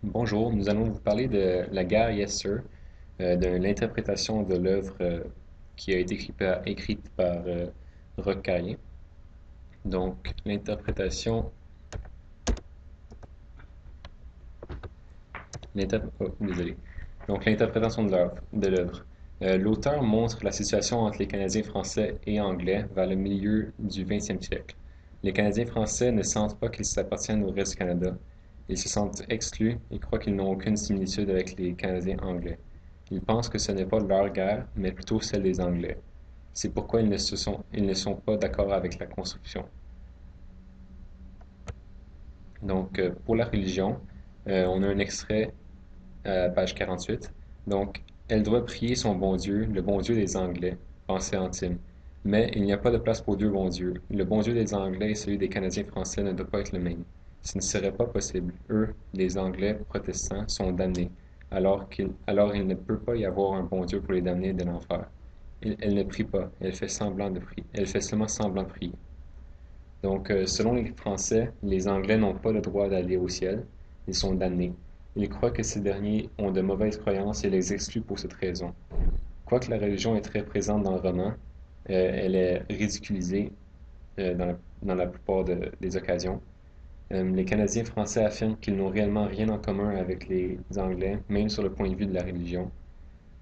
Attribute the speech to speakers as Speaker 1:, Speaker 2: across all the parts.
Speaker 1: Bonjour, nous allons vous parler de La guerre, Yes Sir, de l'interprétation de l'œuvre qui a été écrite par Roch Carrier. Donc, désolé. Donc, l'interprétation de l'œuvre. L'auteur montre la situation entre les Canadiens français et anglais vers le milieu du 20e siècle. Les Canadiens français ne sentent pas qu'ils appartiennent au reste du Canada. Ils se sentent exclus et croient qu'ils n'ont aucune similitude avec les Canadiens anglais. Ils pensent que ce n'est pas leur guerre, mais plutôt celle des Anglais. C'est pourquoi ils ne sont pas d'accord avec la construction. Donc, pour la religion, on a un extrait page 48. Donc, elle doit prier son bon Dieu, le bon Dieu des Anglais, pensée intime. Mais il n'y a pas de place pour deux bons dieux. Le bon Dieu des Anglais et celui des Canadiens français ne doit pas être le même. Ce ne serait pas possible. Eux, les Anglais protestants, sont damnés, alors il ne peut pas y avoir un bon Dieu pour les damnés de l'enfer. Elle ne prie pas, elle fait semblant de prier. Elle fait seulement semblant de prier. Donc, selon les Français, les Anglais n'ont pas le droit d'aller au ciel, ils sont damnés. Ils croient que ces derniers ont de mauvaises croyances et les excluent pour cette raison. Quoique la religion est très présente dans le roman, elle est ridiculisée dans la plupart des occasions. Les Canadiens français affirment qu'ils n'ont réellement rien en commun avec les Anglais, même sur le point de vue de la religion.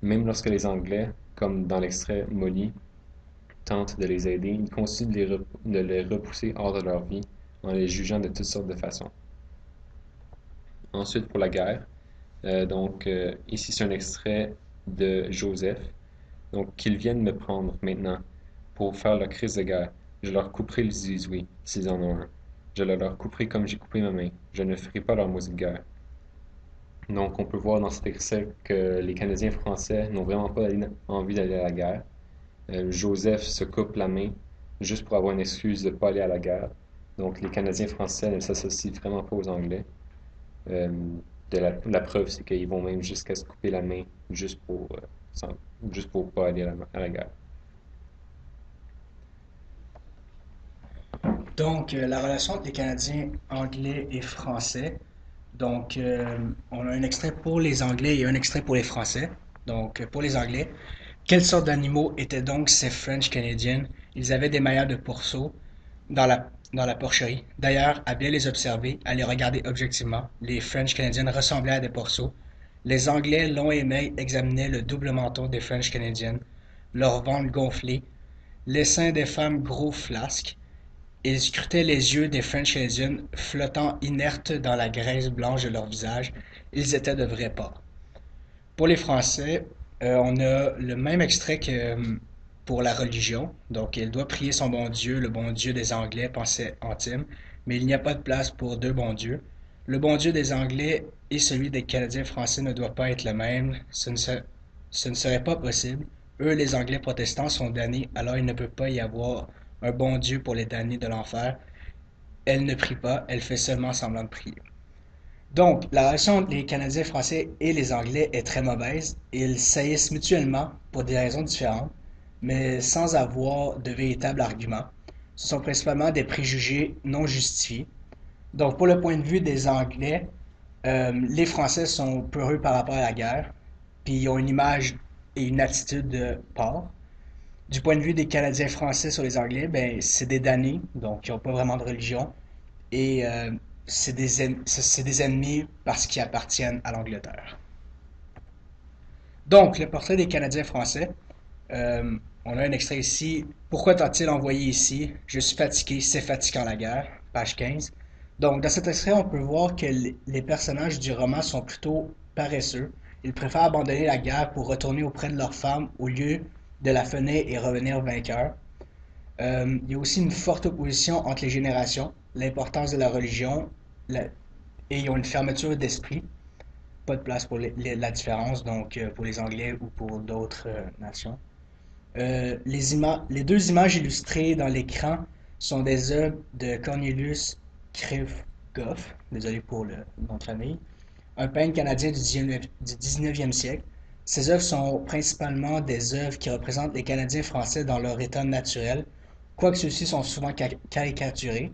Speaker 1: Même lorsque les Anglais, comme dans l'extrait Molly, tentent de les aider, ils continuent de les repousser hors de leur vie en les jugeant de toutes sortes de façons. Ensuite, pour la guerre, ici c'est un extrait de Joseph. Donc, qu'ils viennent me prendre maintenant pour faire leur crise de guerre. Je leur couperai le zizouis, s'ils en ont un. Je le leur couperai comme j'ai coupé ma main. Je ne ferai pas leur maudite guerre. Donc, on peut voir dans cet extrait que les Canadiens français n'ont vraiment pas envie d'aller à la guerre. Joseph se coupe la main juste pour avoir une excuse de ne pas aller à la guerre. Donc, les Canadiens français ne s'associent vraiment pas aux Anglais. Euh, la preuve, c'est qu'ils vont même jusqu'à se couper la main juste pour, sans- juste pour pas aller à la guerre.
Speaker 2: Donc, la relation entre les Canadiens anglais et français. Donc, on a un extrait pour les Anglais et un extrait pour les Français. Donc, pour les Anglais, quelle sorte d'animaux étaient donc ces French Canadiens? Ils avaient des maillots de pourceau dans la porcherie. D'ailleurs, à bien les observer, à les regarder objectivement, les French Canadiens ressemblaient à des porceaux. Les Anglais, longs et maigres, examinaient le double menton des French Canadiens, leur ventre gonflé, les seins des femmes gros flasques. Ils scrutaient les yeux des French Canadians flottant inertes dans la graisse blanche de leur visage. Ils étaient de vrais porcs. Pour les Français, on a le même extrait que pour la religion. Donc, il doit prier son bon Dieu, le bon Dieu des Anglais, pensée intime, mais il n'y a pas de place pour deux bons dieux. Le bon Dieu des Anglais et celui des Canadiens français ne doivent pas être le même. Ce ne serait pas possible. Eux, les Anglais protestants, sont damnés, alors il ne peut pas y avoir un bon Dieu pour les damnés de l'enfer. Elle ne prie pas, elle fait seulement semblant de prier. Donc, la relation entre les Canadiens français et les Anglais est très mauvaise. Ils saillissent mutuellement pour des raisons différentes, mais sans avoir de véritables arguments. Ce sont principalement des préjugés non justifiés. Donc, pour le point de vue des Anglais, les Français sont peureux par rapport à la guerre, puis ils ont une image et une attitude de porc. Du point de vue des Canadiens français sur les Anglais, ben, c'est des damnés, donc ils n'ont pas vraiment de religion. Et c'est des ennemis parce qu'ils appartiennent à l'Angleterre. Donc, le portrait des Canadiens français. On a un extrait ici. Pourquoi t'a-t-il envoyé ici? Je suis fatigué, c'est fatigant la guerre. Page 15. Donc, dans cet extrait, on peut voir que les personnages du roman sont plutôt paresseux. Ils préfèrent abandonner la guerre pour retourner auprès de leur femme au lieu de la finir et revenir vainqueurs. Il y a aussi une forte opposition entre les générations, l'importance de la religion, la- et ils ont une fermeture d'esprit. Pas de place pour la différence, donc pour les Anglais ou pour d'autres nations. Les deux images illustrées dans l'écran sont des œuvres de Cornelius Krivoff, désolé pour le nom de famille, un peintre canadien du 19e siècle. Ces œuvres sont principalement des œuvres qui représentent les Canadiens français dans leur état naturel, quoique ceux-ci sont souvent caricaturés.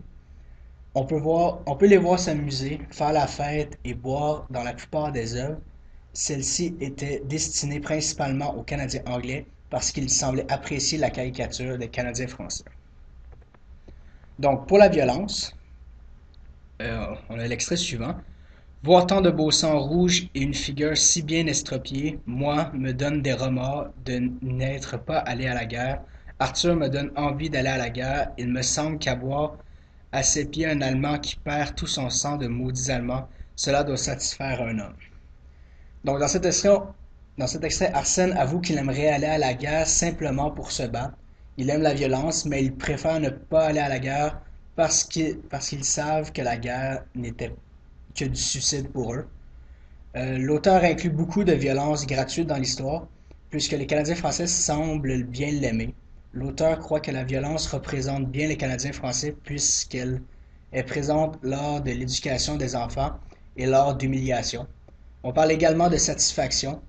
Speaker 2: On peut les voir s'amuser, faire la fête et boire dans la plupart des œuvres. Celles-ci étaient destinées principalement aux Canadiens anglais parce qu'ils semblaient apprécier la caricature des Canadiens français. Donc, pour la violence, on a l'extrait suivant. Voir tant de beau sang rouge et une figure si bien estropiée, moi, me donne des remords de n'être pas allé à la guerre. Arthur me donne envie d'aller à la guerre. Il me semble qu'avoir à ses pieds un Allemand qui perd tout son sang de maudits Allemands, cela doit satisfaire un homme. Donc, dans cet extrait, Arsène avoue qu'il aimerait aller à la guerre simplement pour se battre. Il aime la violence, mais il préfère ne pas aller à la guerre parce qu'ils savent que la guerre n'était que du suicide pour eux. L'auteur inclut beaucoup de violences gratuites dans l'histoire, puisque les Canadiens français semblent bien l'aimer. L'auteur croit que la violence représente bien les Canadiens français puisqu'elle est présente lors de l'éducation des enfants et lors d'humiliation. On parle également de satisfaction,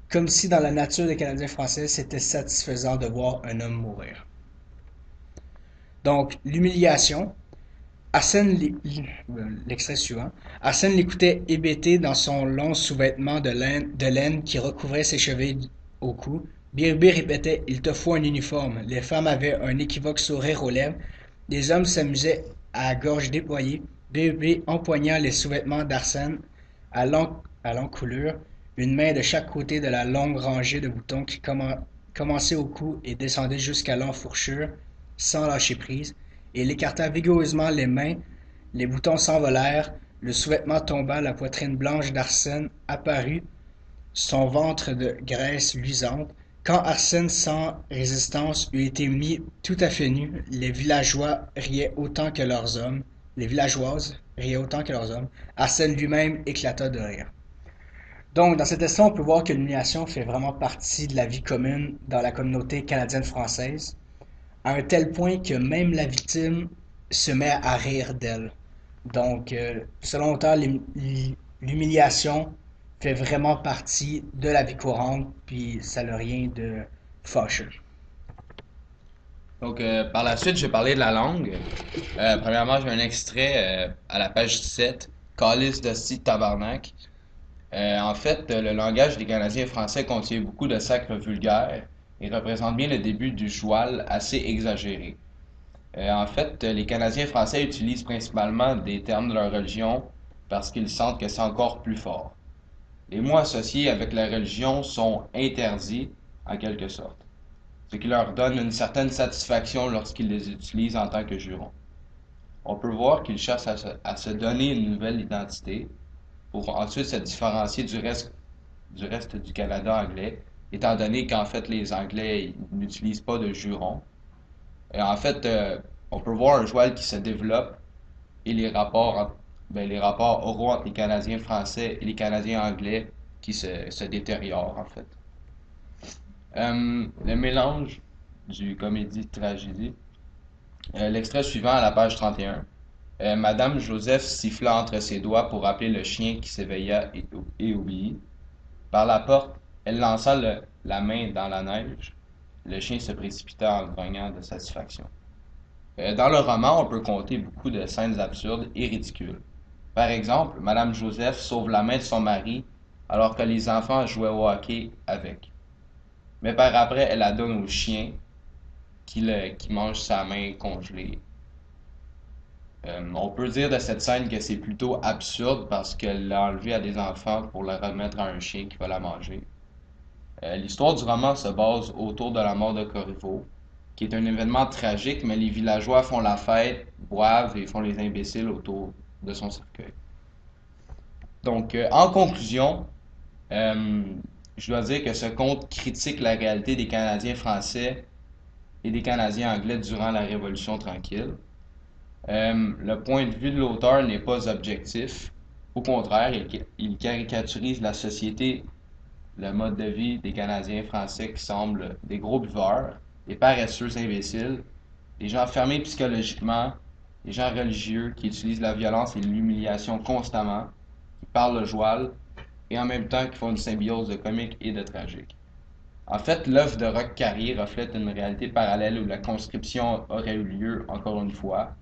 Speaker 2: comme si dans la nature des Canadiens français c'était satisfaisant de voir un homme mourir. Donc, l'humiliation, l'extrait suivant. Arsène l'écoutait hébété dans son long sous-vêtement de laine qui recouvrait ses cheveux au cou. Birubé répétait: Il te faut un uniforme. Les femmes avaient un équivoque sourire aux lèvres. Les hommes s'amusaient à gorge déployée. Birubé empoigna les sous-vêtements d'Arsène à l'encoulure, une main de chaque côté de la longue rangée de boutons qui commençait au cou et descendait jusqu'à l'enfourchure sans lâcher prise, et il écarta vigoureusement les mains, les boutons s'envolèrent, le sous-vêtement tomba, la poitrine blanche d'Arsène apparut, son ventre de graisse luisante. Quand Arsène, sans résistance, eut été mis tout à fait nu, les villageois riaient autant que leurs hommes. Les villageoises riaient autant que leurs hommes. Arsène lui-même éclata de rire. Donc, dans cette essai, on peut voir que l'humiliation fait vraiment partie de la vie commune dans la communauté canadienne-française, à un tel point que même la victime se met à rire d'elle. Donc, selon l'auteur, l'humiliation fait vraiment partie de la vie courante, puis ça n'a rien de fâcheux.
Speaker 3: Donc, par la suite, je vais parler de la langue. Premièrement, j'ai un extrait à la page 17, Calice de tabarnak. En fait, le langage des Canadiens français contient beaucoup de sacres vulgaires et représente bien le début du joual assez exagéré. En fait, les Canadiens français utilisent principalement des termes de leur religion parce qu'ils sentent que c'est encore plus fort. Les mots associés avec la religion sont interdits, en quelque sorte, ce qui leur donne une certaine satisfaction lorsqu'ils les utilisent en tant que jurons. On peut voir qu'ils cherchent à se donner une nouvelle identité pour ensuite se différencier du reste du Canada anglais, étant donné qu'en fait les Anglais n'utilisent pas de jurons. Et en fait, on peut voir un joual qui se développe et les rapports oraux entre les Canadiens français et les Canadiens anglais qui se détériorent en fait. Le mélange du comédie-tragédie. L'extrait suivant à la page 31. Madame Joseph siffla entre ses doigts pour appeler le chien qui s'éveilla et obéit. Par la porte, elle lança la main dans la neige. Le chien se précipita en grognant de satisfaction. Dans le roman, on peut compter beaucoup de scènes absurdes et ridicules. Par exemple, Madame Joseph sauve la main de son mari alors que les enfants jouaient au hockey avec. Mais par après, elle la donne au chien qui mange sa main congelée. On peut dire de cette scène que c'est plutôt absurde parce qu'elle l'a enlevée à des enfants pour la remettre à un chien qui va la manger. L'histoire du roman se base autour de la mort de Corriveau, qui est un événement tragique, mais les villageois font la fête, boivent et font les imbéciles autour de son cercueil. Donc, en conclusion, je dois dire que ce conte critique la réalité des Canadiens français et des Canadiens anglais durant la Révolution tranquille. Le point de vue de l'auteur n'est pas objectif. Au contraire, il caricaturise la société, le mode de vie des Canadiens français qui semblent des gros buveurs, des paresseux imbéciles, des gens fermés psychologiquement, des gens religieux qui utilisent la violence et l'humiliation constamment, qui parlent le joual, et en même temps qui font une symbiose de comique et de tragique. En fait, l'œuvre de Roch Carrier reflète une réalité parallèle où la conscription aurait eu lieu, encore une fois,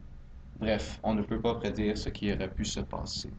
Speaker 3: Bref, on ne peut pas prédire ce qui aurait pu se passer.